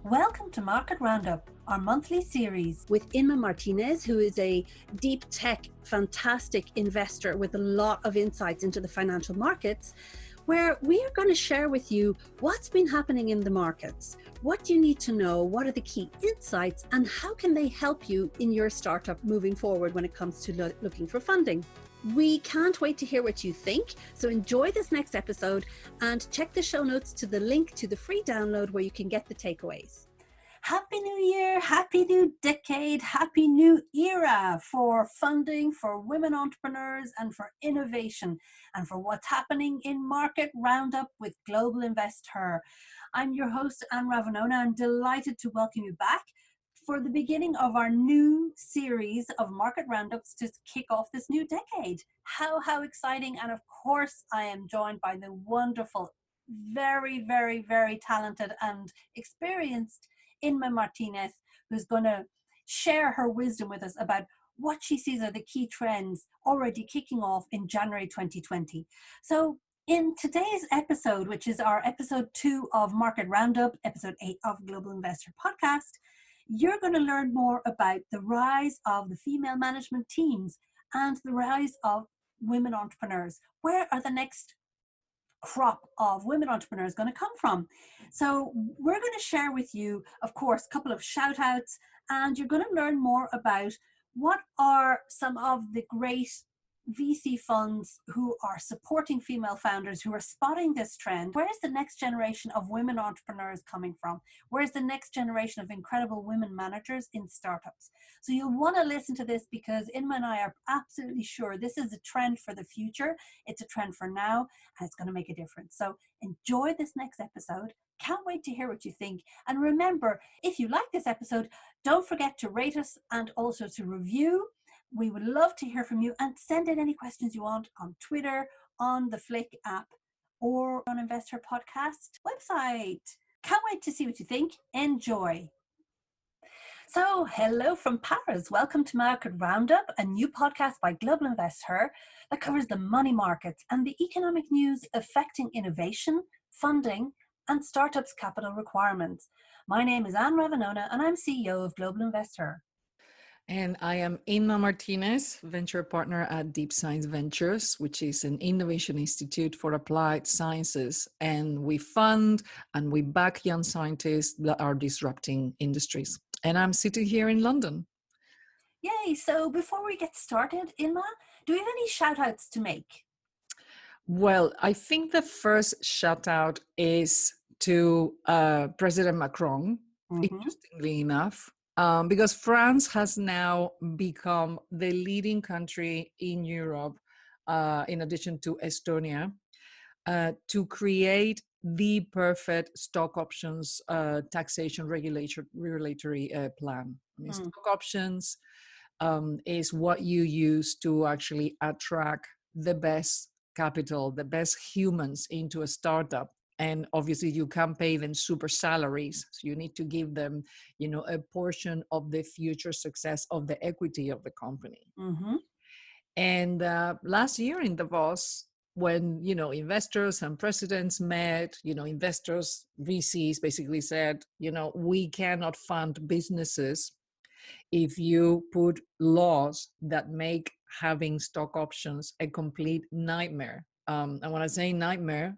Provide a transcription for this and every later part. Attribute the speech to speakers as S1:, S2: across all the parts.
S1: Welcome to Market Roundup, our monthly series
S2: with Inma Martinez, who is a deep tech, fantastic investor with a lot of insights into the financial markets, where we are going to share with you what's been happening in the markets, what you need to know, what are the key insights, and how can they help you in your startup moving forward when it comes to looking for funding. We can't wait to hear what you think, so enjoy this next episode and check the show notes to the link to the free download where you can get the takeaways.
S1: Happy New Year, Happy New Decade, Happy New Era for funding, for women entrepreneurs, and for innovation, and for what's happening in Market Roundup with Global InvestHer. I'm your host, Anne Ravanona. I'm delighted to welcome you back for the beginning of our new series of Market Roundups to kick off this new decade. How exciting. And of course, I am joined by the wonderful, very, very, very talented and experienced Inma Martinez, who's going to share her wisdom with us about what she sees are the key trends already kicking off in January 2020. So in today's episode, which is our episode 2 of Market Roundup, episode 8 of Global InvestHer podcast, you're going to learn more about the rise of the female management teams and the rise of women entrepreneurs. Where are the next crop of women entrepreneurs going to come from? So we're going to share with you, of course, a couple of shout outs, and you're going to learn more about what are some of the great VC funds who are supporting female founders, who are spotting this trend. Where is the next generation of women entrepreneurs coming from? Where's the next generation of incredible women managers in startups? So you'll want to listen to this because Inma and I are absolutely sure this is a trend for the future. It's a trend for now, and it's going to make a difference. So enjoy this next episode. Can't wait to hear what you think. And remember, if you like this episode, don't forget to rate us and also to review. We would love to hear from you, and send in any questions you want on Twitter, on the Flick app, or on InvestHer podcast website. Can't wait to see what you think. Enjoy. So, hello from Paris. Welcome to Market Roundup, a new podcast by Global InvestHer that covers the money markets and the economic news affecting innovation, funding, and startups' capital requirements. My name is Anne Ravanona, and I'm CEO of Global InvestHer.
S3: And I am Inma Martinez, venture partner at Deep Science Ventures, which is an innovation institute for applied sciences. And we fund and we back young scientists that are disrupting industries. And I'm sitting here in London.
S1: Yay. So before we get started, Inma, do we have any shout outs to make?
S3: Well, I think the first shout out is to President Macron, interestingly enough. Because France has now become the leading country in Europe, in addition to Estonia, to create the perfect stock options taxation regulatory plan. I mean, stock options is what you use to actually attract the best capital, the best humans into a startup. And obviously you can't pay them super salaries. So you need to give them, a portion of the future success of the equity of the company. And last year in Davos, when, investors and presidents met, investors, VCs basically said, we cannot fund businesses if you put laws that make having stock options a complete nightmare. And when I say nightmare,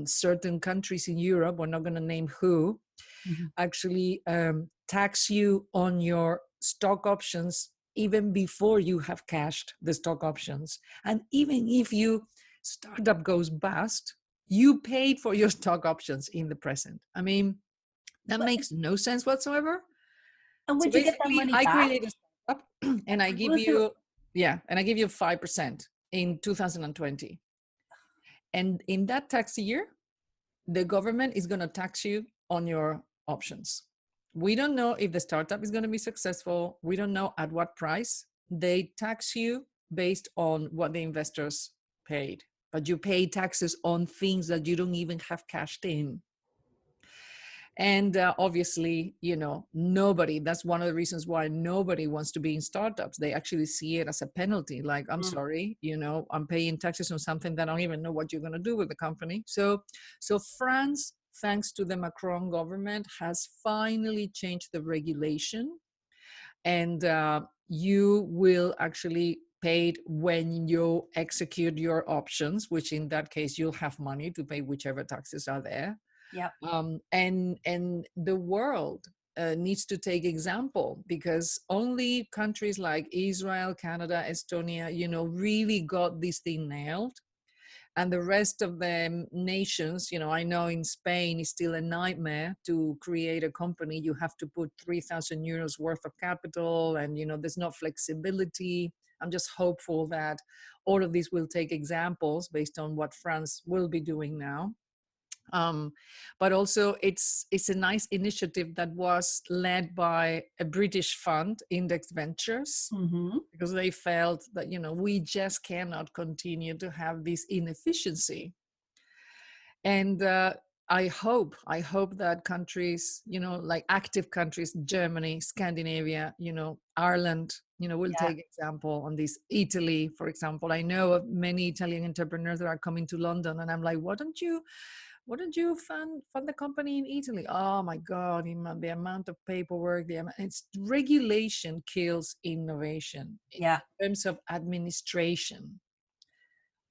S3: certain countries in Europe, we're not going to name who, actually tax you on your stock options even before you have cashed the stock options. And even if your startup goes bust, you paid for your stock options in the present. I mean, that makes no sense whatsoever.
S1: And would you get that money back?
S3: I create a startup and I give you, and I give you 5% in 2020. And in that tax year, the government is going to tax you on your options. We don't know if the startup is going to be successful. We don't know at what price. They tax you based on what the investors paid. But you pay taxes on things that you don't even have cashed in. And obviously, nobody, that's one of the reasons why nobody wants to be in startups. They actually see it as a penalty. Like, I'm sorry, I'm paying taxes on something that I don't even know what you're going to do with the company. So France thanks to the Macron government, has finally changed the regulation, and you will actually paid when you execute your options, which in that case you'll have money to pay whichever taxes are there.
S1: Yep.
S3: And the world needs to take example, because only countries like Israel, Canada, Estonia, really got this thing nailed. And the rest of the nations, I know in Spain it's still a nightmare to create a company. You have to put 3,000 euros worth of capital, and there's no flexibility. I'm just hopeful that all of these will take examples based on what France will be doing now. But also it's a nice initiative that was led by a British fund, Index Ventures, because they felt that we just cannot continue to have this inefficiency. And I hope that countries, like active countries, Germany, Scandinavia, Ireland, will take example on this. Italy, for example, I know of many Italian entrepreneurs that are coming to London, and I'm like, why don't you fund the company in Italy? Oh my God, the amount of paperwork, it's regulation kills innovation in terms of administration.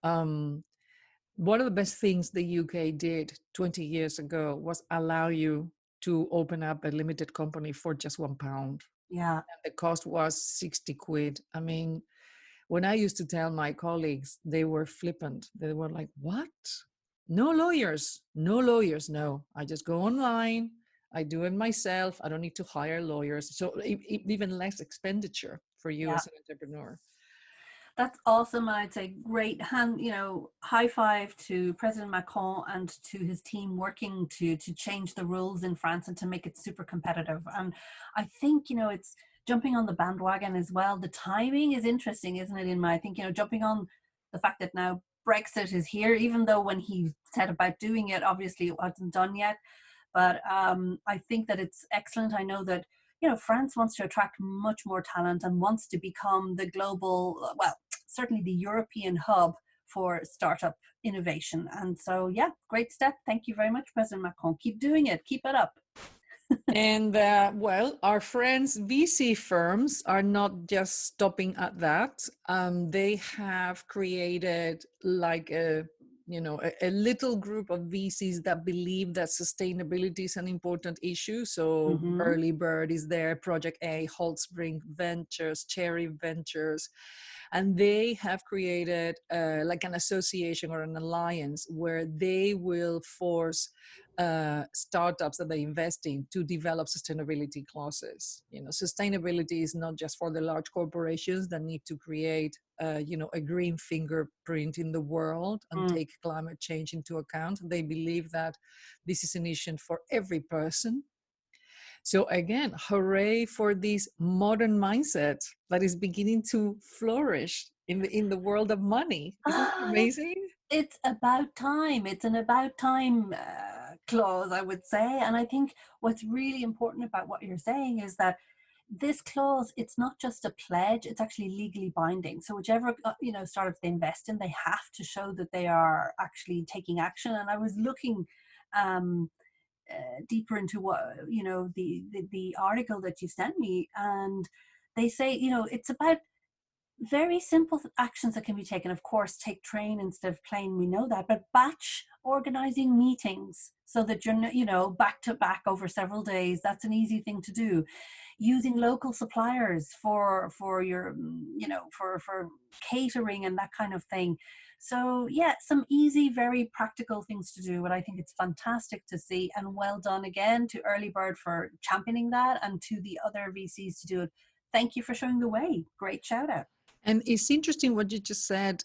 S3: One of the best things the UK did 20 years ago was allow you to open up a limited company for just £1.
S1: Yeah.
S3: And the cost was 60 quid. I mean, when I used to tell my colleagues, they were flippant. They were like, what? No lawyers, no. I just go online. I do it myself. I don't need to hire lawyers. So even less expenditure for you as an entrepreneur.
S1: That's awesome. I'd say great high five to President Macron and to his team working to change the rules in France and to make it super competitive. And I think, it's jumping on the bandwagon as well. The timing is interesting, isn't it? I think, jumping on the fact that now Brexit is here, even though when he said about doing it, obviously it wasn't done yet. But I think that it's excellent. I know that, France wants to attract much more talent and wants to become the global, well, certainly the European hub for startup innovation. And so, great step. Thank you very much, President Macron. Keep doing it. Keep it up.
S3: And our friends VC firms are not just stopping at that. They have created like a little group of VCs that believe that sustainability is an important issue. So Early Bird is there, Project A, Holtzbring Ventures, Cherry Ventures. And they have created like an association or an alliance where they will force startups that they invest in to develop sustainability clauses. Sustainability is not just for the large corporations that need to create a green fingerprint in the world and take climate change into account. They believe that this is an issue for every person. So again, hooray for this modern mindset that is beginning to flourish in the world of money. Isn't it amazing?
S1: It's about time. It's an about time clause, I would say. And I think what's really important about what you're saying is that this clause, it's not just a pledge, it's actually legally binding. So whichever startups they invest in, they have to show that they are actually taking action. And I was looking deeper into what the article that you sent me, and they say it's about very simple actions that can be taken. Of course, take train instead of plane, we know that, but batch organizing meetings so that you're back to back over several days. That's an easy thing to do. Using local suppliers for your for catering and that kind of thing. So some easy, very practical things to do, but I think it's fantastic to see, and well done again to Early Bird for championing that, and to the other VCs to do it. Thank you for showing the way. Great shout out.
S3: And it's interesting what you just said,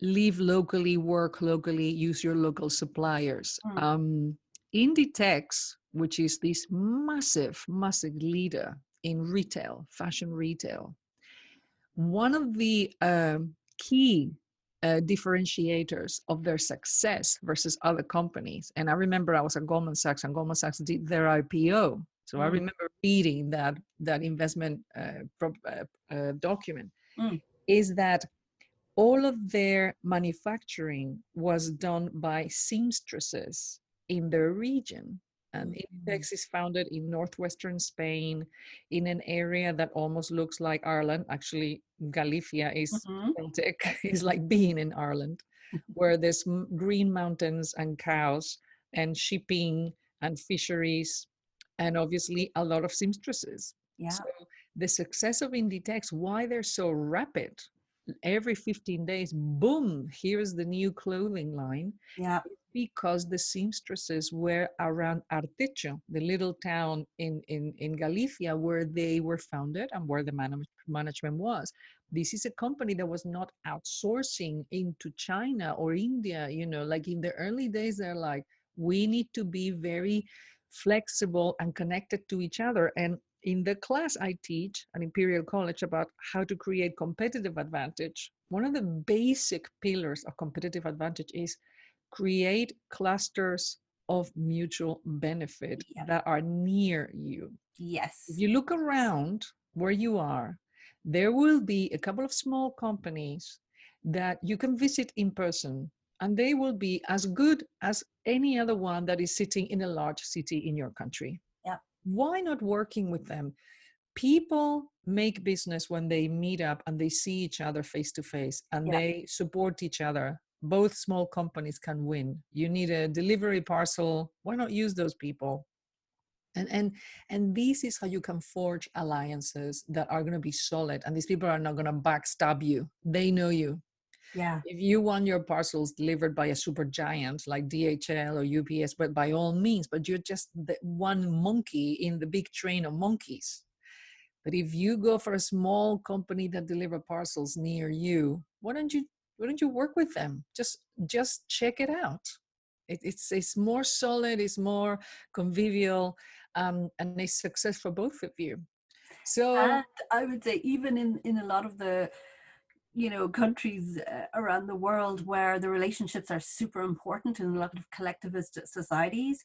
S3: live locally, work locally, use your local suppliers. Inditex, which is this massive leader in retail, fashion retail, one of the key differentiators of their success versus other companies, and I remember I was at Goldman Sachs, and Goldman Sachs did their IPO. So I remember reading that investment document, is that all of their manufacturing was done by seamstresses in their region. And Inditex is founded in northwestern Spain, in an area that almost looks like Ireland. Actually, Galicia is Celtic, is like being in Ireland, where there's green mountains and cows and shipping and fisheries, and obviously a lot of seamstresses.
S1: Yeah.
S3: So the success of Inditex, why they're so rapid, every 15 days, boom, here's the new clothing line.
S1: Yeah.
S3: Because the seamstresses were around Artecho, the little town in Galicia where they were founded and where the management was. This is a company that was not outsourcing into China or India, you know, like in the early days, they're like, we need to be very flexible and connected to each other. And in the class I teach at Imperial College about how to create competitive advantage, one of the basic pillars of competitive advantage is create clusters of mutual benefit that are near you.
S1: Yes.
S3: If you look around where you are, there will be a couple of small companies that you can visit in person, and they will be as good as any other one that is sitting in a large city in your country.
S1: Yeah.
S3: Why not working with them? People make business when they meet up and they see each other face to face and they support each other. Both small companies can win. You need a delivery parcel. Why not use those people? And this is how you can forge alliances that are going to be solid. And these people are not going to backstab you. They know you.
S1: Yeah.
S3: If you want your parcels delivered by a super giant like DHL or UPS, but by all means, but you're just the one monkey in the big train of monkeys. But if you go for a small company that deliver parcels near you, why don't you work with them? Just check it out. It's more solid, it's more convivial, and it's success for both of you. So,
S1: and I would say even in a lot of the countries around the world where the relationships are super important in a lot of collectivist societies,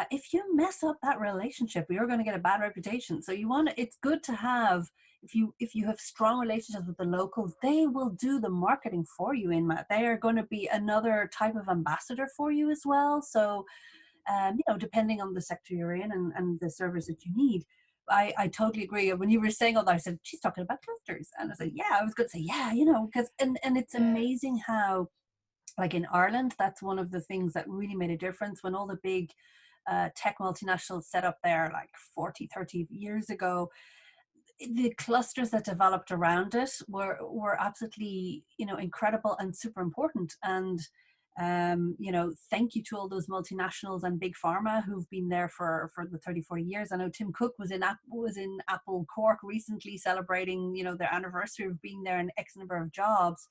S1: if you mess up that relationship, you're going to get a bad reputation. So it's good to have, if you have strong relationships with the locals, they will do the marketing for you. They are going to be another type of ambassador for you as well. So depending on the sector you're in and the service that you need. I totally agree. When you were saying all that, I said, she's talking about clusters. And I said, yeah, I was going to say, yeah, because, and it's amazing how, like in Ireland, that's one of the things that really made a difference when all the big tech multinationals set up there like 40, 30 years ago. The clusters that developed around it were absolutely, incredible and super important. And thank you to all those multinationals and big pharma who've been there for the 30, 40 years. I know Tim Cook was in Apple Cork recently celebrating, their anniversary of being there and X number of jobs.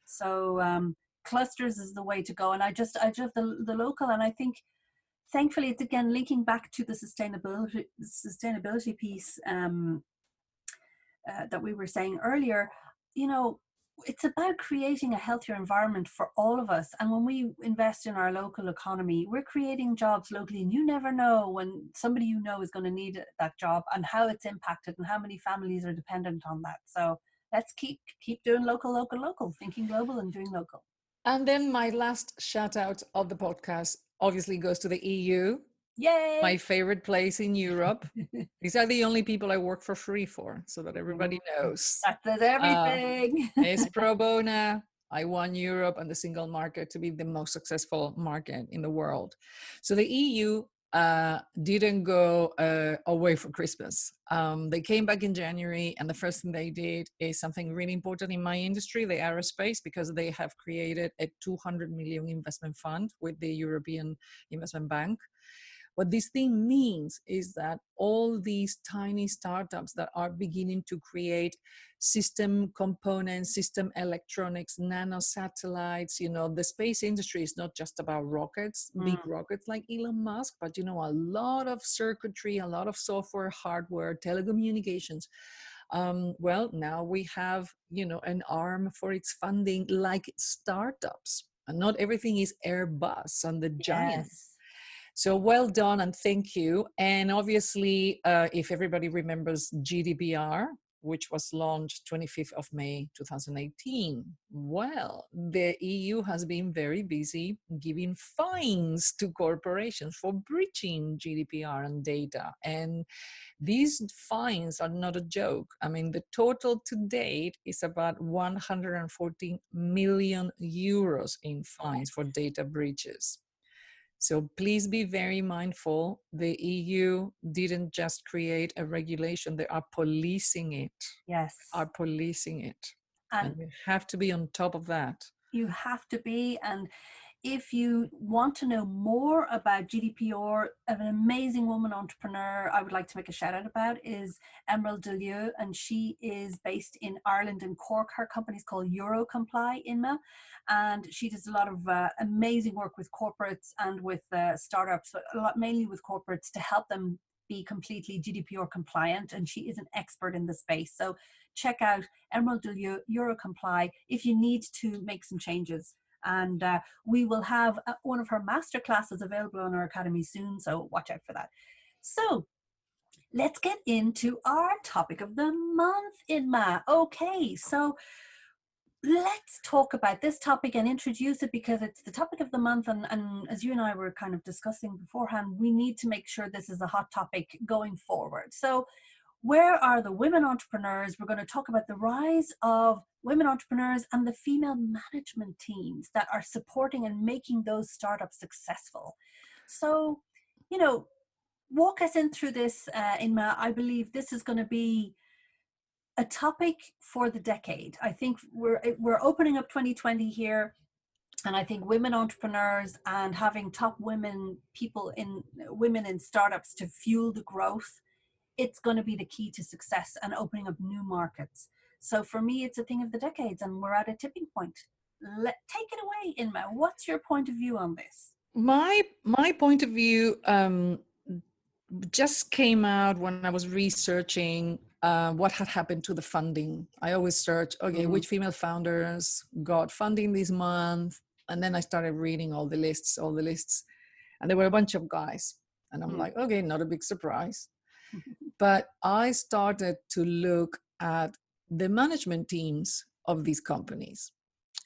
S1: So clusters is the way to go. And I just the local, and I think thankfully it's again linking back to the sustainability piece that we were saying earlier. It's about creating a healthier environment for all of us. And when we invest in our local economy, we're creating jobs locally, and you never know when somebody is going to need that job and how it's impacted and how many families are dependent on that. So let's keep doing local, thinking global and doing local.
S3: And then my last shout out of the podcast obviously goes to the EU.
S1: Yay!
S3: My favorite place in Europe. These are the only people I work for free for, so that everybody knows.
S1: That says everything.
S3: It's pro bono. I want Europe and the single market to be the most successful market in the world. So the EU didn't go away for Christmas. They came back in January, and the first thing they did is something really important in my industry, the aerospace, because they have created a 200 million investment fund with the European Investment Bank. What this thing means is that all these tiny startups that are beginning to create system components, system electronics, nano satellites, the space industry is not just about rockets, big rockets like Elon Musk, but, a lot of circuitry, a lot of software, hardware, telecommunications. Well, now we have, an arm for its funding like startups. And not everything is Airbus and the giants. So well done and thank you. And obviously, if everybody remembers GDPR, which was launched 25th of May 2018. Well, the EU has been very busy giving fines to corporations for breaching GDPR and data. And these fines are not a joke. I mean, the total to date is about 114 million euros in fines for data breaches. So please be very mindful. The EU didn't just create a regulation, they are policing it.
S1: Yes.
S3: Are policing it.
S1: And
S3: we have to be on top of that.
S1: You have to be. And if you want to know more about GDPR, an amazing woman entrepreneur I would like to make a shout out about is Emerald Delieu, and she is based in Ireland in Cork. Her company is called Eurocomply, Inma, and she does a lot of amazing work with corporates and with startups, but a lot mainly with corporates to help them be completely GDPR compliant, and she is an expert in the space. So check out Emerald Delieu, Eurocomply, if you need to make some changes. And we will have one of her master classes available on our academy soon, so watch out for that. So let's get into our topic of the month, Inma. Okay, so let's talk about this topic and introduce it because it's the topic of the month. And as you and I were kind of discussing beforehand, we need to make sure this is a hot topic going forward. So where are the women entrepreneurs? We're going to talk about the rise of women entrepreneurs and the female management teams that are supporting and making those startups successful. So, you know, walk us in through this, Inma. I believe this is going to be a topic for the decade. I think we're opening up 2020 here. And I think women entrepreneurs and having top women in startups to fuel the growth, it's going to be the key to success and opening up new markets. So for me, it's a thing of the decades, and we're at a tipping point. Take it away, Inma. What's your point of view on this?
S3: My point of view just came out when I was researching what had happened to the funding. I always search, okay, which female founders got funding this month? And then I started reading all the lists, and there were a bunch of guys. And I'm like, okay, not a big surprise. But I started to look at the management teams of these companies.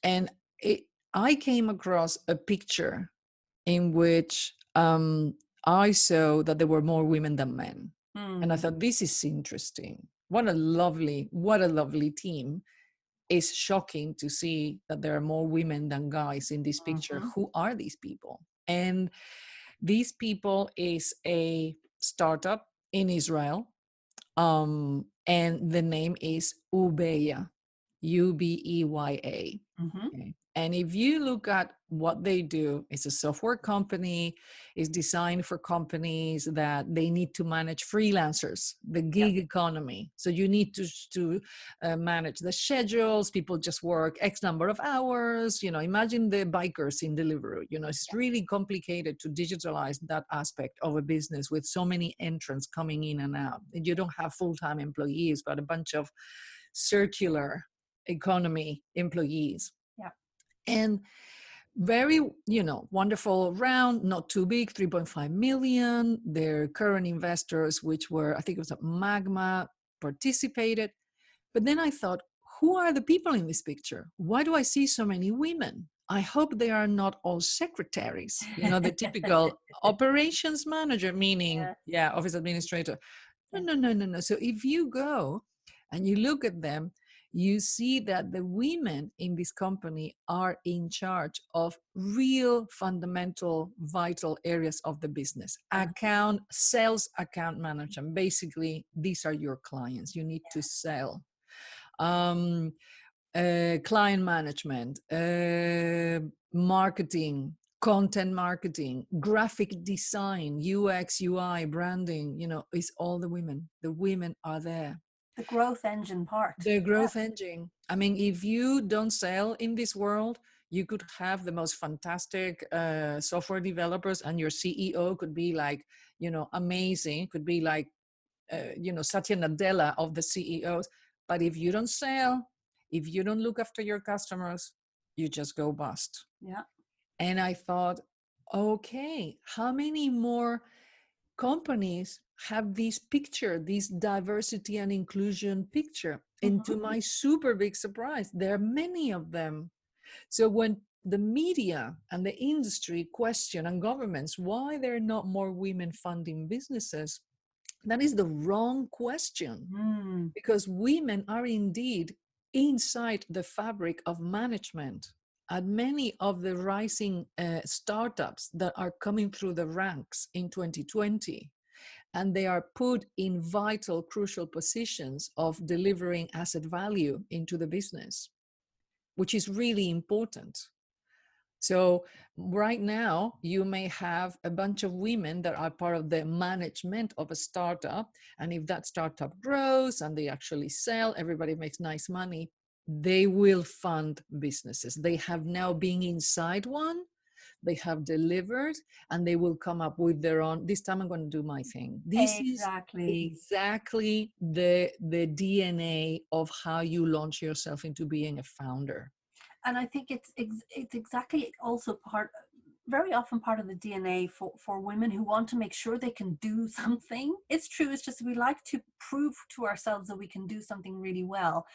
S3: And I came across a picture in which I saw that there were more women than men. And I thought, this is interesting. What a lovely team. It's shocking to see that there are more women than guys in this picture. Who are these people? And these people is a startup in Israel. And the name is Ubeya, Ubeya. Okay. And if you look at what they do, it's a software company. It's designed for companies that they need to manage freelancers, the gig economy. So you need to manage the schedules. People just work X number of hours. You know, imagine the bikers in Deliveroo. You know, it's really complicated to digitalize that aspect of a business with so many entrants coming in and out. And you don't have full-time employees, but a bunch of circular economy employees. And very, wonderful round, not too big, 3.5 million. Their current investors, which were, I think it was Magma, participated. But then I thought, who are the people in this picture? Why do I see so many women? I hope they are not all secretaries, the typical operations manager, meaning, office administrator. No. So if you go and you look at them, you see that the women in this company are in charge of real fundamental, vital areas of the business. Sales account management. Basically, these are your clients. You need to sell. Client management, marketing, content marketing, graphic design, UX, UI, branding, it's all the women. The women are there.
S1: The growth engine part.
S3: The growth engine. I mean, if you don't sell in this world, you could have the most fantastic software developers, and your CEO could be like, amazing, could be like, Satya Nadella of the CEOs. But if you don't sell, if you don't look after your customers, you just go bust.
S1: Yeah.
S3: And I thought, okay, how many more companies have this picture, this diversity and inclusion picture. And to my super big surprise, there are many of them. So when the media and the industry question and governments why there are not more women funding businesses, that is the wrong question. Because women are indeed inside the fabric of management. And many of the rising startups that are coming through the ranks in 2020, and they are put in vital, crucial positions of delivering asset value into the business, which is really important. So right now, you may have a bunch of women that are part of the management of a startup. And if that startup grows and they actually sell, everybody makes nice money, they will fund businesses. They have now been inside one, they have delivered, and they will come up with their own, this time I'm going to do my thing. This
S1: Exactly.
S3: is exactly the DNA of how you launch yourself into being a founder.
S1: And I think it's exactly also very often part of the DNA for women who want to make sure they can do something. It's true, it's just we like to prove to ourselves that we can do something really well.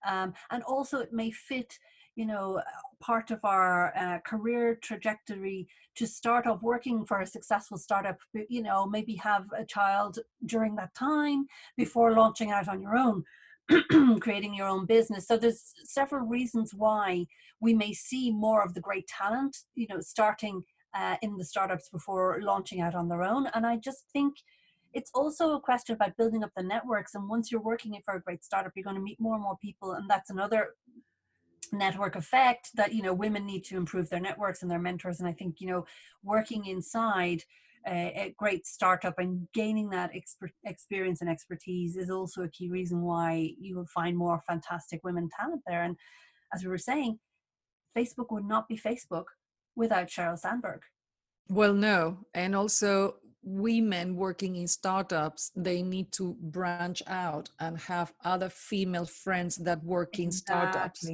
S1: And also it may fit, part of our career trajectory to start off working for a successful startup, maybe have a child during that time before launching out on your own. Creating your own business. So there's several reasons why we may see more of the great talent, starting in the startups before launching out on their own. And I just think it's also a question about building up the networks. And once you're working for a great startup, you're going to meet more and more people. And that's another network effect that, women need to improve their networks and their mentors. And I think, working inside a great startup and gaining that experience and expertise is also a key reason why you will find more fantastic women talent there. And as we were saying, Facebook would not be Facebook without Sheryl Sandberg.
S3: Well, no. And also, women working in startups, they need to branch out and have other female friends that work in startups.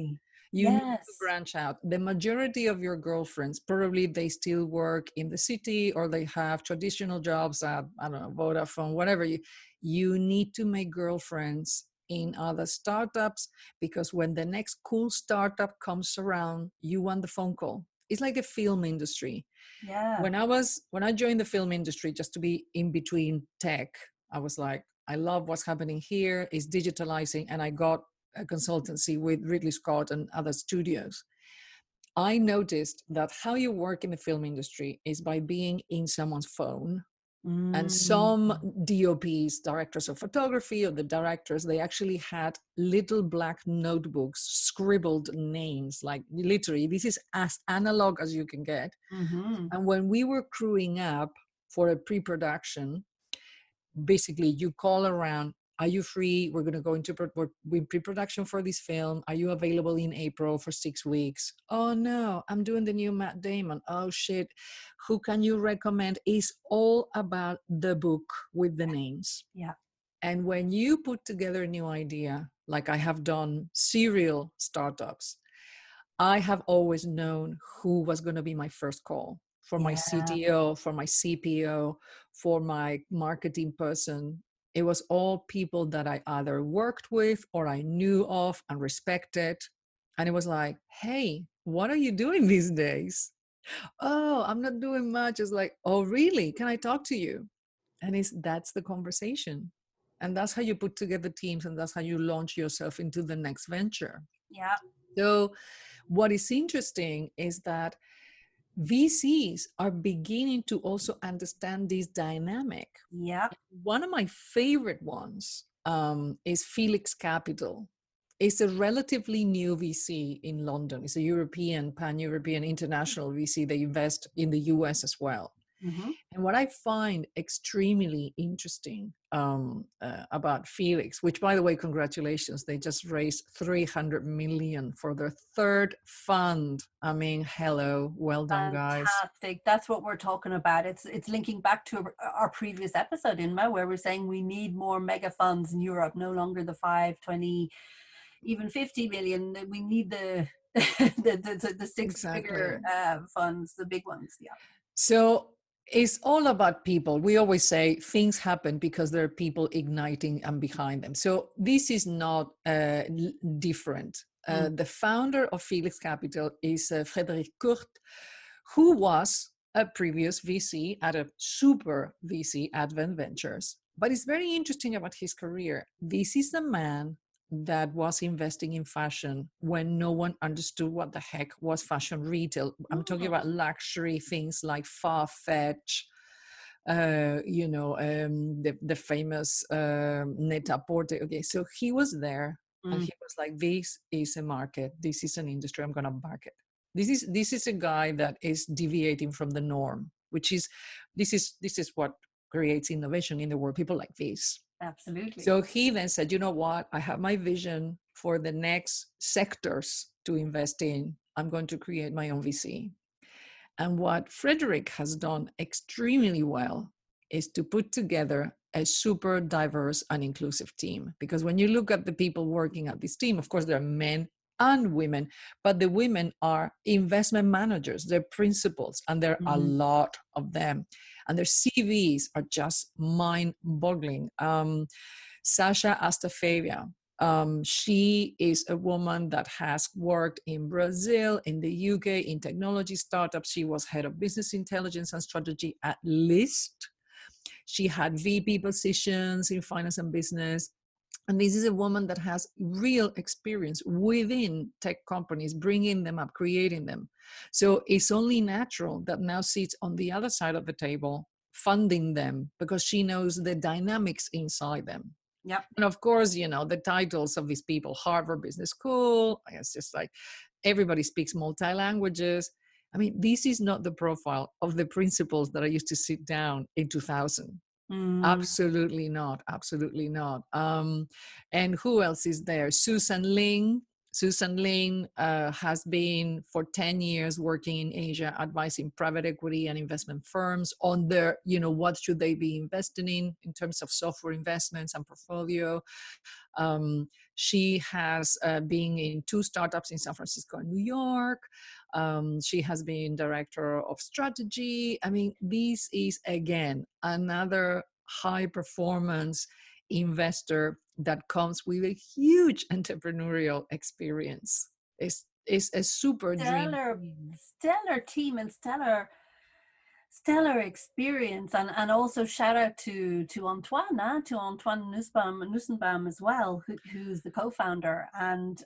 S3: You need to branch out. The majority of your girlfriends, probably they still work in the city or they have traditional jobs at, I don't know, Vodafone, whatever. You need to make girlfriends in other startups, because when the next cool startup comes around, you want the phone call. It's like the film industry.
S1: Yeah.
S3: When I joined the film industry, just to be in between tech, I was like, I love what's happening here. It's digitalizing. And I got a consultancy with Ridley Scott and other studios. I noticed that how you work in the film industry is by being in someone's phone. And some DOPs, directors of photography, or the directors, they actually had little black notebooks, scribbled names, like literally, this is as analog as you can get. And when we were crewing up for a pre-production, basically you call around, are you free? We're going to go into pre-production for this film. Are you available in April for 6 weeks? Oh no, I'm doing the new Matt Damon. Oh shit, who can you recommend? It's all about the book with the names.
S1: Yeah.
S3: And when you put together a new idea, like I have done serial startups, I have always known who was going to be my first call for my CTO, for my CPO, for my marketing person. It was all people that I either worked with or I knew of and respected. And it was like, hey, what are you doing these days? Oh, I'm not doing much. It's like, oh, really? Can I talk to you? And that's the conversation. And that's how you put together teams, and that's how you launch yourself into the next venture.
S1: Yeah.
S3: So what is interesting is that VCs are beginning to also understand this dynamic.
S1: Yeah.
S3: One of my favorite ones is Felix Capital. It's a relatively new VC in London. It's a European, pan-European, international VC. They invest in the US as well. And what I find extremely interesting about Felix, which, by the way, congratulations, they just raised 300 million for their third fund. I mean, hello, well done, guys.
S1: Fantastic. That's what we're talking about. It's linking back to our previous episode, Inma, where we're saying we need more mega funds in Europe, no longer the 5, 20, even 50 million. We need the the six-figure funds, the big ones. Yeah.
S3: So It's all about people. We always say things happen because there are people igniting and behind them. So this is not different. The founder of Felix Capital is Frédéric Kurt, who was a previous VC at a super VC, Advent Ventures. But it's very interesting about his career. This is the man that was investing in fashion when no one understood what the heck was fashion retail. I'm talking about luxury things like Farfetch, the famous Net-a-Porter. Okay, so he was there and he was like, this is a market, this is an industry, I'm going to back it. This is a guy that is deviating from the norm, which is this is what creates innovation in the world. People like this.
S1: Absolutely.
S3: So he then said, you know what? I have my vision for the next sectors to invest in. I'm going to create my own VC. And what Frederick has done extremely well is to put together a super diverse and inclusive team. Because when you look at the people working at this team, of course, there are men and women, but the women are investment managers, they're principals, and there are a lot of them. And their CVs are just mind-boggling. Sasha Astafavia, she is a woman that has worked in Brazil, in the UK, in technology startups. She was head of business intelligence and strategy at List. She had VP positions in finance and business. And this is a woman that has real experience within tech companies, bringing them up, creating them. So it's only natural that now sits on the other side of the table, funding them, because she knows the dynamics inside them.
S1: Yep.
S3: And of course, you know, the titles of these people, Harvard Business School, it's just like everybody speaks multi-languages. I mean, this is not the profile of the principals that I used to sit down in 2000. Absolutely not. Absolutely not. And who else is there? Susan Ling. Susan Ling has been for 10 years working in Asia, advising private equity and investment firms on their, you know, what should they be investing in terms of software investments and portfolio. She has been in 2 startups in San Francisco and New York. She has been director of strategy. I mean, this is, again, another high performance investor that comes with a huge entrepreneurial experience. It's a super dream.
S1: Stellar team and stellar experience, and also shout out to Antoine, to Antoine Nussenbaum as well, who's the co-founder. And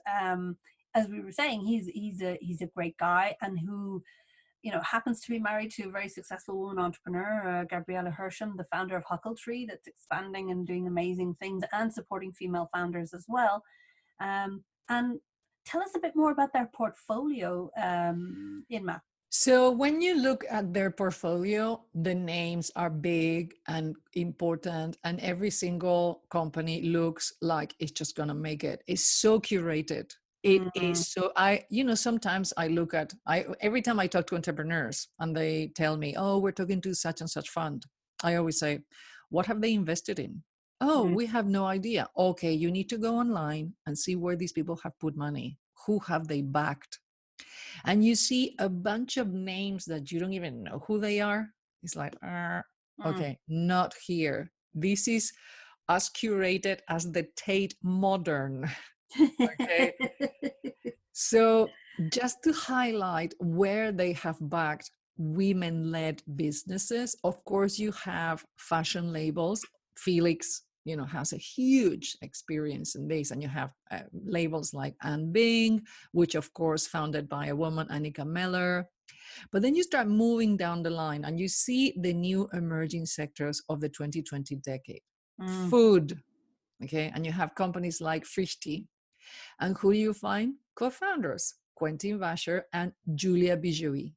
S1: as we were saying, he's a great guy, and who, you know, happens to be married to a very successful woman entrepreneur, Gabriella Hersham, the founder of Huckletree, that's expanding and doing amazing things and supporting female founders as well. And tell us a bit more about their portfolio, Inma.
S3: So when you look at their portfolio, the names are big and important, and every single company looks like it's just going to make it. It's so curated. It is so, sometimes I look at, every time I talk to entrepreneurs and they tell me, oh, we're talking to such and such fund, I always say, what have they invested in? Oh, we have no idea. Okay, you need to go online and see where these people have put money. Who have they backed? And you see a bunch of names that you don't even know who they are. It's like, okay, not here. This is as curated as the Tate Modern. Okay. So just to highlight where they have backed women-led businesses, of course, you have fashion labels. Felix, you know, has a huge experience in this, and you have labels like Anne Bing, which of course founded by a woman, Annika Meller. But then you start moving down the line and you see the new emerging sectors of the 2020 decade. Food, okay, and you have companies like Frischti. And who do you find? Co-founders, Quentin Vasher and Julia Bijoui.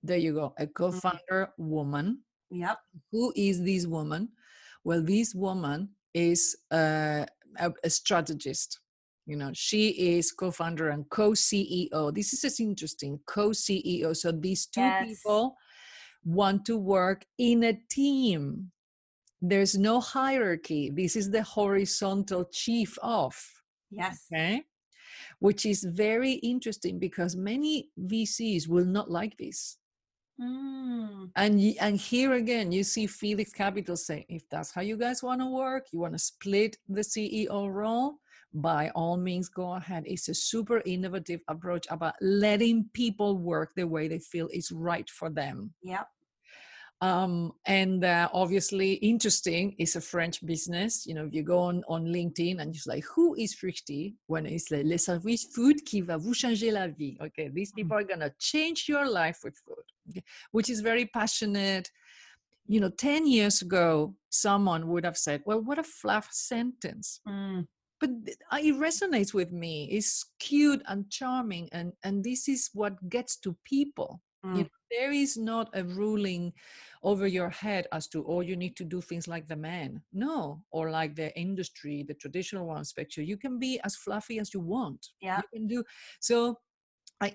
S3: There you go, a co-founder woman.
S1: Yep. Who
S3: is this woman? Well, this woman is a strategist. You know, she is co-founder and co-CEO. This is just interesting, co-CEO. So these two people want to work in a team. There's no hierarchy. This is the horizontal chief of.
S1: Yes.
S3: Okay. Which is very interesting because many VCs will not like this. And here again, you see Felix Capital saying, if that's how you guys want to work, you want to split the CEO role, by all means, go ahead. It's a super innovative approach about letting people work the way they feel is right for them.
S1: Yeah.
S3: And obviously, interesting is a French business. You know, if you go on LinkedIn and you're like, who is Früchti? When it's like, les services food qui va vous changer la vie. Okay, these people are going to change your life with food, okay? Which is very passionate. You know, 10 years ago, someone would have said, well, what a fluff sentence. But it resonates with me. It's cute and charming. And this is what gets to people. You know, there is not a ruling over your head as to, oh, you need to do things like the man. No, or like the industry, the traditional one spectrum. You can be as fluffy as you want.
S1: Yeah.
S3: You can do. So I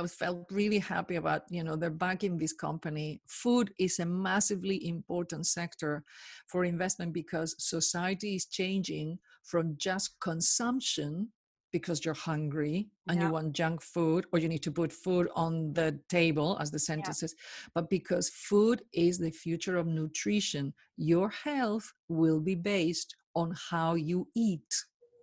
S3: felt really happy about, you know, they're backing this company. Food is a massively important sector for investment because society is changing from just consumption because you're hungry and you want junk food, or you need to put food on the table, as the sentence says, but because food is the future of nutrition. Your health will be based on how you eat.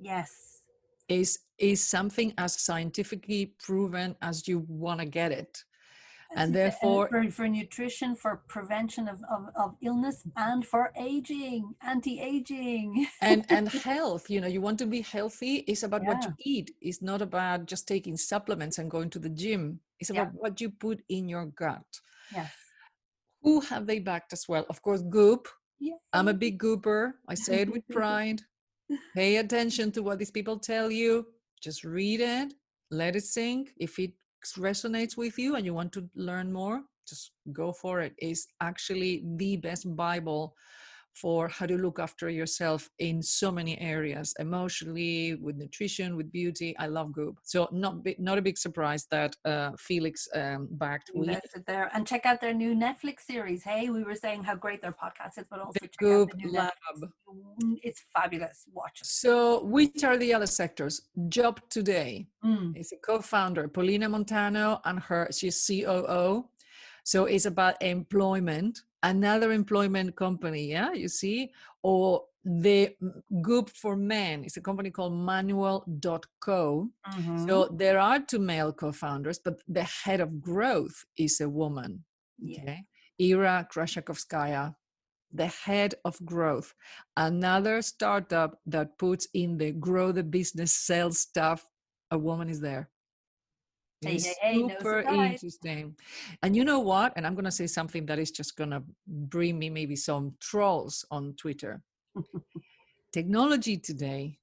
S1: Yes.
S3: Is something as scientifically proven as you want to get it. And therefore,
S1: for nutrition, for prevention of illness, and for aging, anti-aging.
S3: and health, you know, you want to be healthy, it's about what you eat. It's not about just taking supplements and going to the gym. It's about what you put in your gut.
S1: Yes.
S3: Who have they backed as well? Of course, Goop.
S1: Yay.
S3: I'm a big Gooper. I say it with pride. Pay attention to what these people tell you. Just read it, let it sink. If it resonates with you and you want to learn more, just go for it. It's actually the best Bible for how to look after yourself in so many areas, emotionally, with nutrition, with beauty. I love Goop. So not a big surprise that Felix backed
S1: invested there. And check out their new Netflix series. Hey, we were saying how great their podcast is, but also check
S3: Goop
S1: out the new
S3: Lab.
S1: Netflix. It's fabulous. Watch it.
S3: So which are the other sectors? Job Today is a co-founder, Paulina Montano, and she's COO. So it's about employment, another employment company, yeah, you see? Or the Goop for Men is a company called Manual.co. So there are 2 male co-founders, but the head of growth is a woman, okay? Ira Krashakovskaya, the head of growth, another startup that puts in the grow the business sales stuff. A woman is there. It's super interesting. And you know what? And I'm going to say something that is just going to bring me maybe some trolls on Twitter. Technology today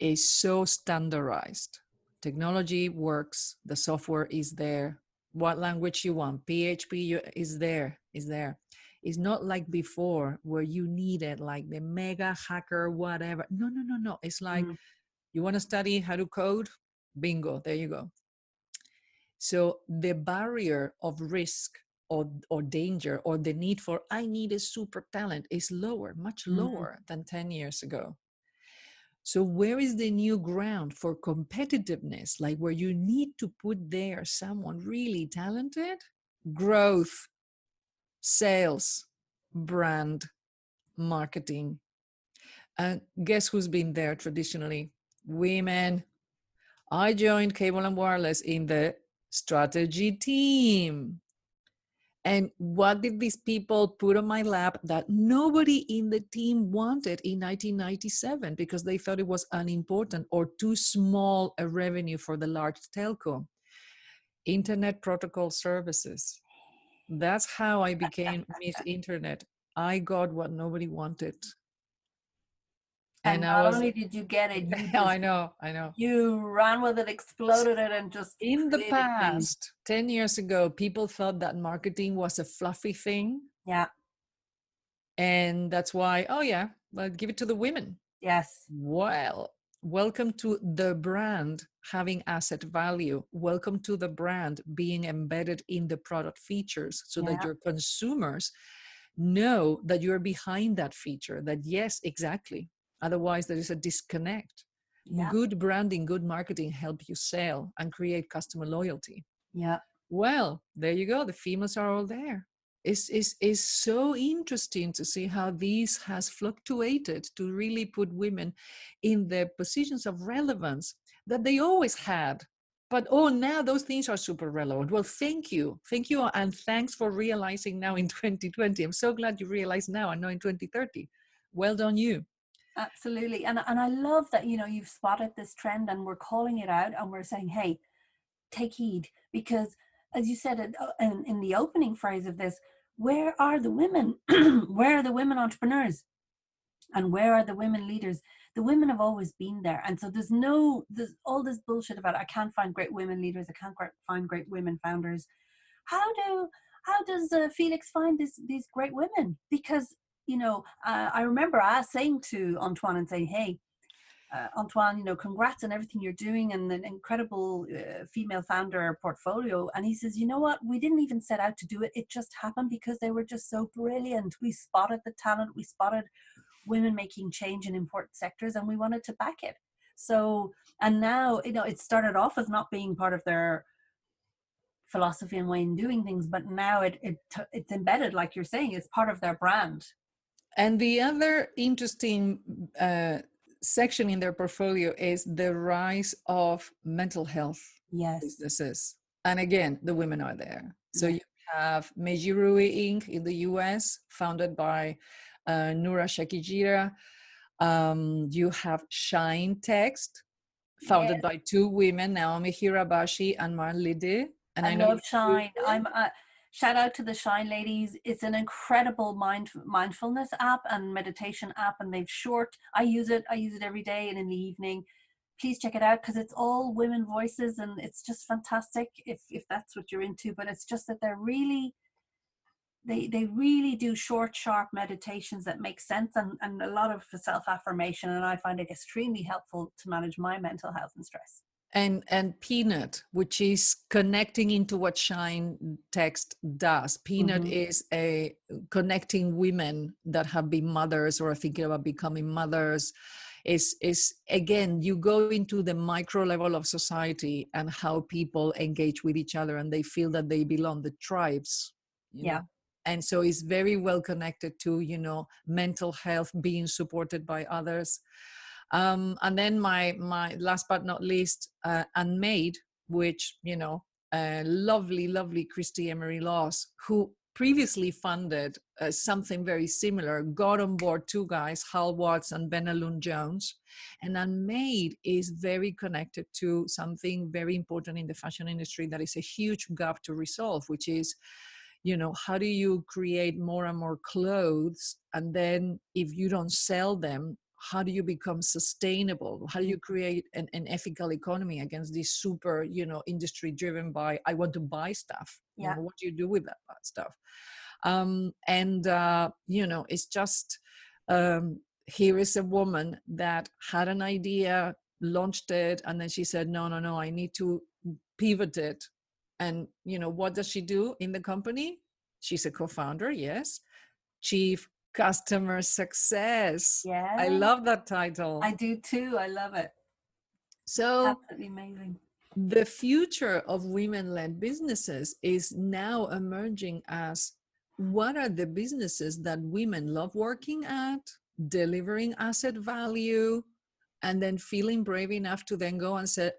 S3: is so standardized. Technology works. The software is there. What language you want, PHP is there. It's not like before where you needed like the mega hacker, whatever. No. It's like you want to study how to code? Bingo, there you go. So the barrier of risk or danger or the need for, I need a super talent is lower, much lower than 10 years ago. So where is the new ground for competitiveness? Like where you need to put there someone really talented? Growth, sales, brand, marketing. And guess who's been there traditionally? Women. I joined Cable and Wireless in the strategy team. And what did these people put on my lap that nobody in the team wanted in 1997 because they thought it was unimportant or too small a revenue for the large telco? Internet protocol services. That's how I became Miss Internet. I got what nobody wanted.
S1: And not only did you get it, you just,
S3: I know.
S1: You ran with it, exploded it, and just
S3: in the past, 10 years ago, people thought that marketing was a fluffy thing.
S1: Yeah.
S3: And that's why, well, give it to the women.
S1: Yes.
S3: Well, welcome to the brand having asset value. Welcome to the brand being embedded in the product features so that your consumers know that you're behind that feature, that yes, exactly. Otherwise, there is a disconnect. Yeah. Good branding, good marketing help you sell and create customer loyalty.
S1: Yeah.
S3: Well, there you go. The females are all there. It's so interesting to see how this has fluctuated to really put women in the positions of relevance that they always had. But oh, now those things are super relevant. Well, thank you. Thank you. And thanks for realizing now in 2020. I'm so glad you realized now and not in 2030. Well done, you.
S1: Absolutely. And I love that, you've spotted this trend and we're calling it out and we're saying, hey, take heed, because as you said in the opening phrase of this, where are the women? Where are the women entrepreneurs? And where are the women leaders? The women have always been there. And so there's all this bullshit about, I can't find great women leaders, I can't find great women founders. How does Felix find these great women? Because I remember saying to Antoine and saying, hey, Antoine, congrats on everything you're doing and an incredible female founder portfolio. And he says, you know what? We didn't even set out to do it. It just happened because they were just so brilliant. We spotted the talent. We spotted women making change in important sectors and we wanted to back it. So, and now, it started off as not being part of their philosophy and way in doing things, but now it's embedded, like you're saying, it's part of their brand.
S3: And the other interesting section in their portfolio is the rise of mental health businesses. And again, the women are there. So you have Mejirui Inc. in the US, founded by Noura Shakijira. You have Shine Text, founded by two women, Naomi Hirabashi and Marn Lide. And I
S1: love Shine. Shout out to the Shine ladies. It's an incredible mindfulness app and meditation app, and they've I use it every day and in the evening. Please check it out because it's all women voices and it's just fantastic if that's what you're into. But it's just that they're really, they really do short, sharp meditations that make sense and a lot of self-affirmation, and I find it extremely helpful to manage my mental health and stress.
S3: And Peanut, which is connecting into what Shine Text does. Peanut is a connecting women that have been mothers or are thinking about becoming mothers. Is again, you go into the micro level of society and how people engage with each other and they feel that they belong, the tribes, you know? And so it's very well connected to, mental health, being supported by others. And then my last but not least, Unmade, which, lovely Christy Emery Laws, who previously funded something very similar, got on board two guys, Hal Watts and Benelun Jones. And Unmade is very connected to something very important in the fashion industry that is a huge gap to resolve, which is, how do you create more and more clothes? And then if you don't sell them, how do you become sustainable? How do you create an ethical economy against this super, industry driven by, I want to buy stuff. What do you do with that stuff? It's just, here is a woman that had an idea, launched it, and then she said, no, I need to pivot it. And, what does she do in the company? She's a co-founder, yes. Chief Customer Success. Yeah. I love that title.
S1: I do too. I love it.
S3: So
S1: absolutely amazing.
S3: The future of women-led businesses is now emerging as what are the businesses that women love working at, delivering asset value, and then feeling brave enough to then go and say,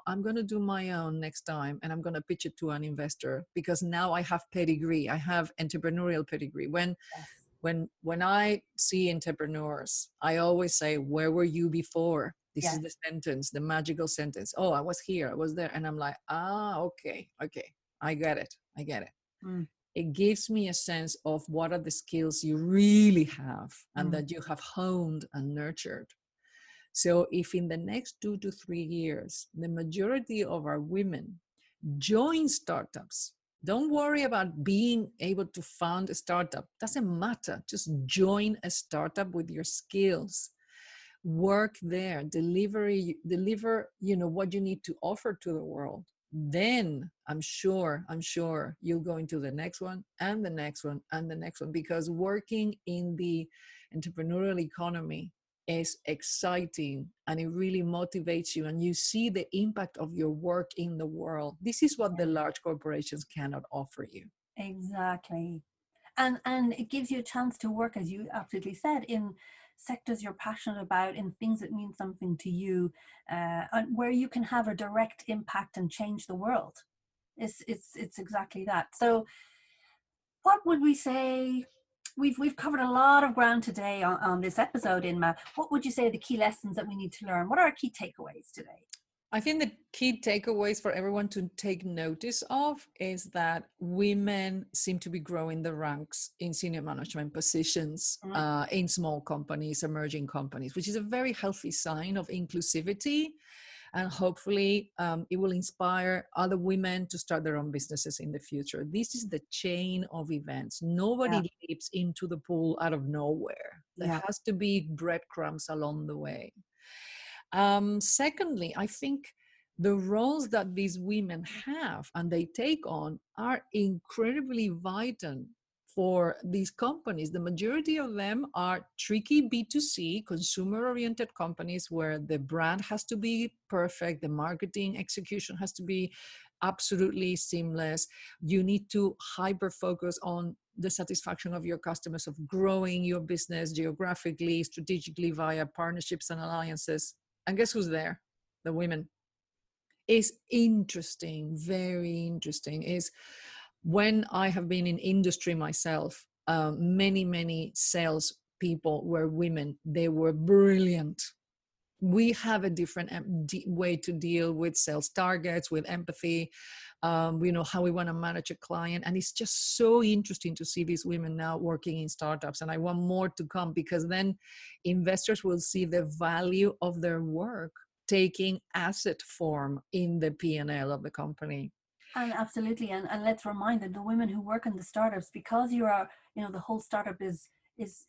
S3: I'm going to do my own next time and I'm going to pitch it to an investor because now I have pedigree. I have entrepreneurial pedigree. When I see entrepreneurs, I always say, where were you before? This is the sentence, the magical sentence. Oh, I was here, I was there. And I'm like, okay. I get it. It gives me a sense of what are the skills you really have and that you have honed and nurtured. So if in the next 2 to 3 years, the majority of our women join startups, don't worry about being able to found a startup. Doesn't matter. Just join a startup with your skills. Work there, deliver, what you need to offer to the world. Then I'm sure you'll go into the next one and the next one and the next one, because working in the entrepreneurial economy is exciting and it really motivates you, and you see the impact of your work in the world. This is what the large corporations cannot offer you.
S1: Exactly. And it gives you a chance to work, as you absolutely said, in sectors you're passionate about, in things that mean something to you, and where you can have a direct impact and change the world. It's exactly that. So what would we say? We've covered a lot of ground today on this episode, Inma. What would you say are the key lessons that we need to learn? What are our key takeaways today?
S3: I think the key takeaways for everyone to take notice of is that women seem to be growing the ranks in senior management positions in small companies, emerging companies, which is a very healthy sign of inclusivity. And hopefully it will inspire other women to start their own businesses in the future. This is the chain of events. Nobody leaps into the pool out of nowhere. There has to be breadcrumbs along the way. Secondly, I think the roles that these women have and they take on are incredibly vital for these companies. The majority of them are tricky B2C, consumer-oriented companies where the brand has to be perfect, the marketing execution has to be absolutely seamless. You need to hyper-focus on the satisfaction of your customers, of growing your business geographically, strategically via partnerships and alliances. And guess who's there? The women. It's interesting, very interesting, is when I have been in industry myself, many sales people were women. They were brilliant. We have a different way to deal with sales targets, with empathy. We know how we want to manage a client. And it's just so interesting to see these women now working in startups. And I want more to come, because then investors will see the value of their work taking asset form in the P&L of the company.
S1: And absolutely, and let's remind that the women who work in the startups, because you are, the whole startup is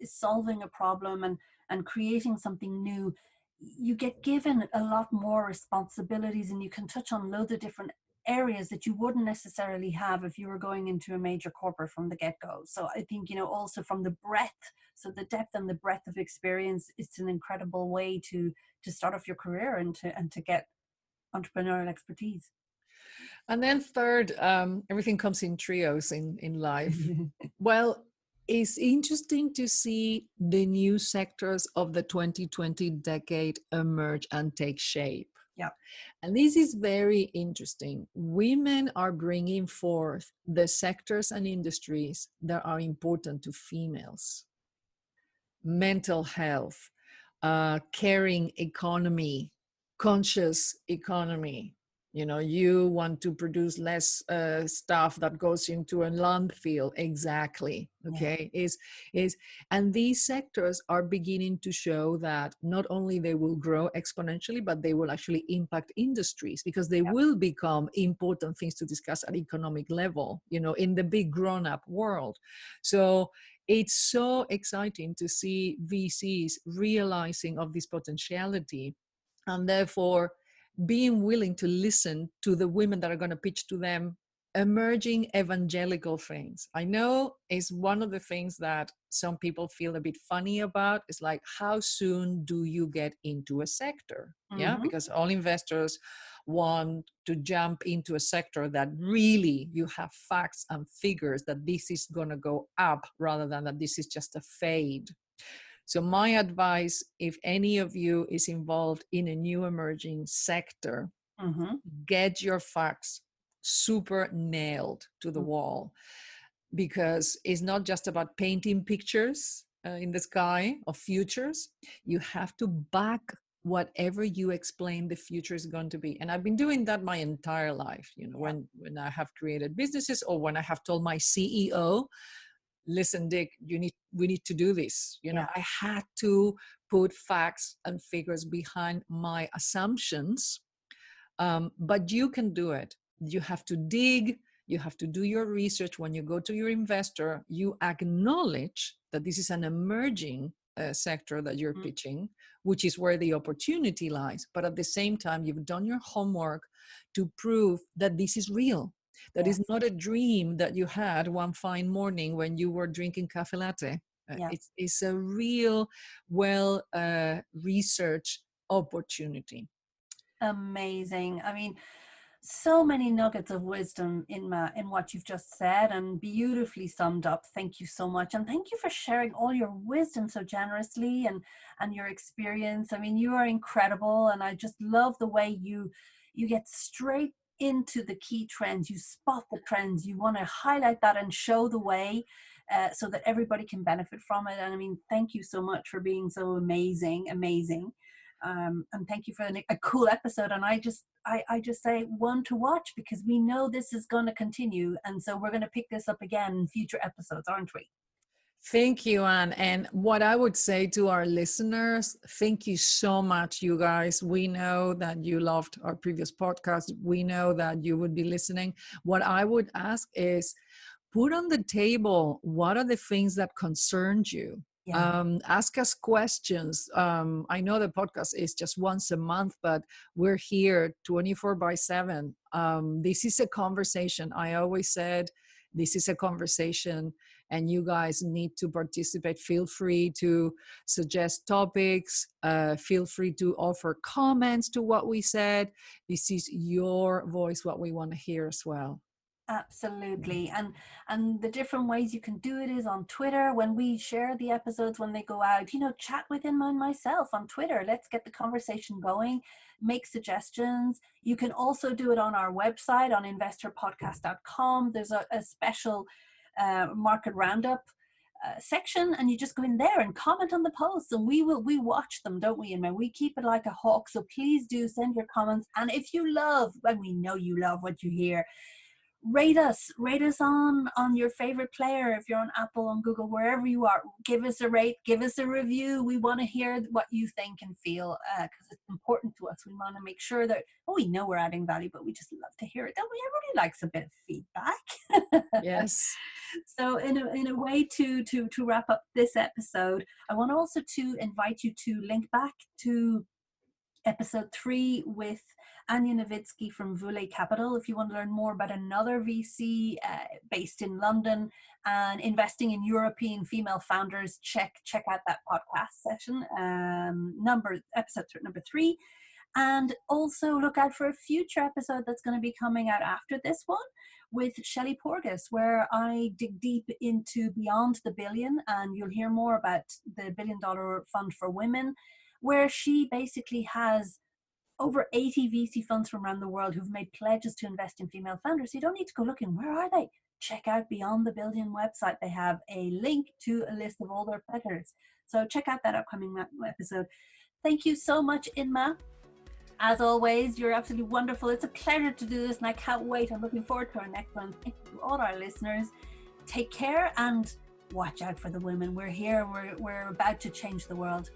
S1: solving a problem and creating something new, you get given a lot more responsibilities, and you can touch on loads of different areas that you wouldn't necessarily have if you were going into a major corporate from the get-go. So I think, also from the breadth, so the depth and the breadth of experience, it's an incredible way to start off your career and to get entrepreneurial expertise.
S3: And then third, everything comes in trios in life. Well, it's interesting to see the new sectors of the 2020 decade emerge and take shape.
S1: Yeah.
S3: And this is very interesting. Women are bringing forth the sectors and industries that are important to females. Mental health, caring economy, conscious economy. You want to produce less stuff that goes into a landfill. Exactly. Okay. Yeah. And these sectors are beginning to show that not only they will grow exponentially, but they will actually impact industries, because they will become important things to discuss at economic level, in the big grown-up world. So it's so exciting to see VCs realizing of this potentiality, and therefore being willing to listen to the women that are going to pitch to them emerging evangelical things. I know it's one of the things that some people feel a bit funny about. It's like, how soon do you get into a sector? Yeah, because all investors want to jump into a sector that really you have facts and figures that this is going to go up, rather than that this is just a fade. So my advice, if any of you is involved in a new emerging sector, get your facts super nailed to the wall, because it's not just about painting pictures in the sky of futures. You have to back whatever you explain the future is going to be. And I've been doing that my entire life. When I have created businesses, or when I have told my CEO, listen, Dick, we need to do this. I had to put facts and figures behind my assumptions. But you can do it. You have to dig. You have to do your research. When you go to your investor, you acknowledge that this is an emerging sector that you're pitching, which is where the opportunity lies. But at the same time, you've done your homework to prove that this is real. That is not a dream that you had one fine morning when you were drinking cafe latte.
S1: Yeah.
S3: It's a real, well researched opportunity.
S1: Amazing. I mean, so many nuggets of wisdom in what you've just said, and beautifully summed up. Thank you so much, and thank you for sharing all your wisdom so generously, and your experience. I mean, you are incredible, and I just love the way you get straight into the key trends. You spot the trends. You want to highlight that and show the way. So that everybody can benefit from it. And I mean, thank you so much for being so amazing. And thank you for a cool episode. And I just say one to watch, because we know this is going to continue, and so we're going to pick this up again in future episodes, aren't we?
S3: Thank you, Anne. And what I would say to our listeners, thank you so much, you guys. We know that you loved our previous podcast. We know that you would be listening. What I would ask is, put on the table, what are the things that concerned you?
S1: Yeah.
S3: Ask us questions. I know the podcast is just once a month, but we're here 24/7. This is a conversation. I always said, this is a conversation, and you guys need to participate. Feel free to suggest topics. Feel free to offer comments to what we said. This is your voice, what we want to hear as well.
S1: Absolutely. And the different ways you can do it is on Twitter. When we share the episodes, when they go out, chat with him and myself on Twitter. Let's get the conversation going. Make suggestions. You can also do it on our website on InvestHerpodcast.com. There's a special market roundup section, and you just go in there and comment on the posts, and we watch them, don't we? And we keep it like a hawk. So please do send your comments. And if you love, and we know you love what you hear, rate us on your favorite player. If you're on Apple, on Google, wherever you are, give us a rate, give us a review. We want to hear what you think and feel, because it's important to us. We want to make sure that we know we're adding value, but we just love to hear it, don't we? Everybody likes a bit of feedback.
S3: Yes.
S1: So in a way to wrap up this episode, I want also to invite you to link back to episode 3 with Anya Nowitzki from Vule Capital. If you want to learn more about another VC based in London and investing in European female founders, check out that podcast session, episode number 3. And also look out for a future episode that's going to be coming out after this one with Shelley Porges, where I dig deep into Beyond the Billion, and you'll hear more about the $1 billion fund for women, where she basically has over 80 VC funds from around the world who've made pledges to invest in female founders. You don't need to go looking. Where are they? Check out Beyond the Billion website. They have a link to a list of all their pledgers. So check out that upcoming episode. Thank you so much, Inma. As always, you're absolutely wonderful. It's a pleasure to do this, and I can't wait. I'm looking forward to our next one. Thank you to all our listeners. Take care and watch out for the women. We're here. We're about to change the world.